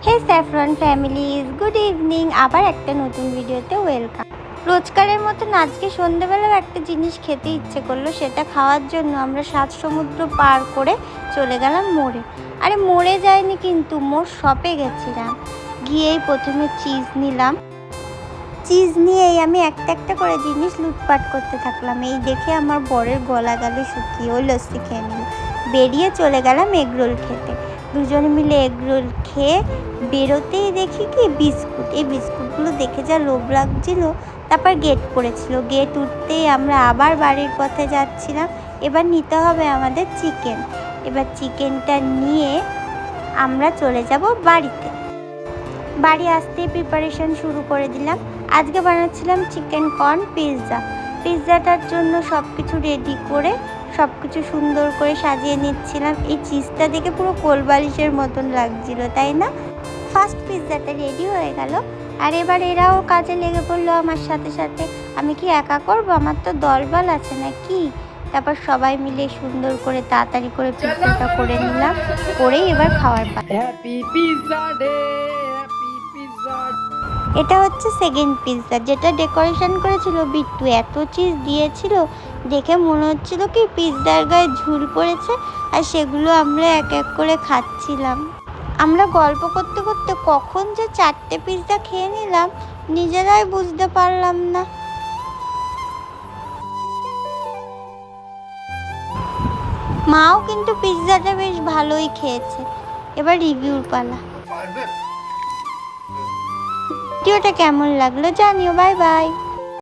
হে saffron families, good evening. আবার একটা নতুন ভিডিওতে ওয়েলকাম। রোজকারের মতন আজকে সন্ধ্যেবেলাও একটা জিনিস খেতে ইচ্ছে করলো, সেটা খাওয়ার জন্য আমরা 7 সমুদ্র পার করে চলে গেলাম মোড়ে। আরে মোড়ে যাইনি, কিন্তু মোর শপে গেছিলাম। গিয়েই প্রথমে চিজ নিলাম। চিজ নিয়েই আমি একটা একটা করে জিনিস লুটপাট করতে থাকলাম। এই দেখে আমার বরের গলা গেল শুকিয়ে, ওই লস্যি খেয়ে নিল। বেরিয়ে চলে গেলাম এগরোল খেতে। দুজনে মিলে এগরোল খেয়ে বেরোতেই দেখি কি বিস্কুট। এই বিস্কুটগুলো দেখে যা লোভ লাগছিল। তারপর গেট পড়েছিল, গেট উঠতেই আমরা আবার বাড়ির পথে যাচ্ছিলাম। এবার নিতে হবে আমাদের চিকেন। এবার চিকেনটা নিয়ে আমরা চলে যাব বাড়িতে। বাড়ি আসতেই প্রিপারেশন শুরু করে দিলাম। আজকে বানাচ্ছিলাম চিকেন কর্ন পিৎজা। পিৎজাটার জন্য সব কিছু রেডি করে সব কিছু সুন্দর করে সাজিয়ে নিচ্ছিলাম। এই চিজটা দেখে পুরো কোলবালিশের মতন লাগছিল, তাই না? ফার্স্ট পিৎজাটা রেডি হয়ে গেল, আর এবার এরাও কাজে লেগে পড়লো আমার সাথে সাথে। আমি কি একা করবো? আমার তো দলবল আছে না কি। তারপর সবাই মিলে সুন্দর করে তাড়াতাড়ি করে পিৎজাটা করে নিলাম, করেই এবার খাওয়ার পালা। Happy pizza day, happy pizza. এটা হচ্ছে সেকেন্ড পিৎজা, যেটা ডেকোরেশন করেছিল বিট্টু। এত চিজ দিয়েছিল, দেখে মনে হচ্ছিল কি পিৎজার গায়ে ঝুল পড়েছে, আর সেগুলো আমরা এক এক করে খাচ্ছিলাম। আমরা গল্প করতে করতে কখন যে 4টে পিৎজা খেয়ে নিলাম নিজেরাই বুঝতে পারলাম না। মাও কিন্তু পিৎজাটা বেশ ভালোই খেয়েছে। এবার রিভিউর পালা। ভিডিওটা কেমন লাগলো জানিও। Bye bye.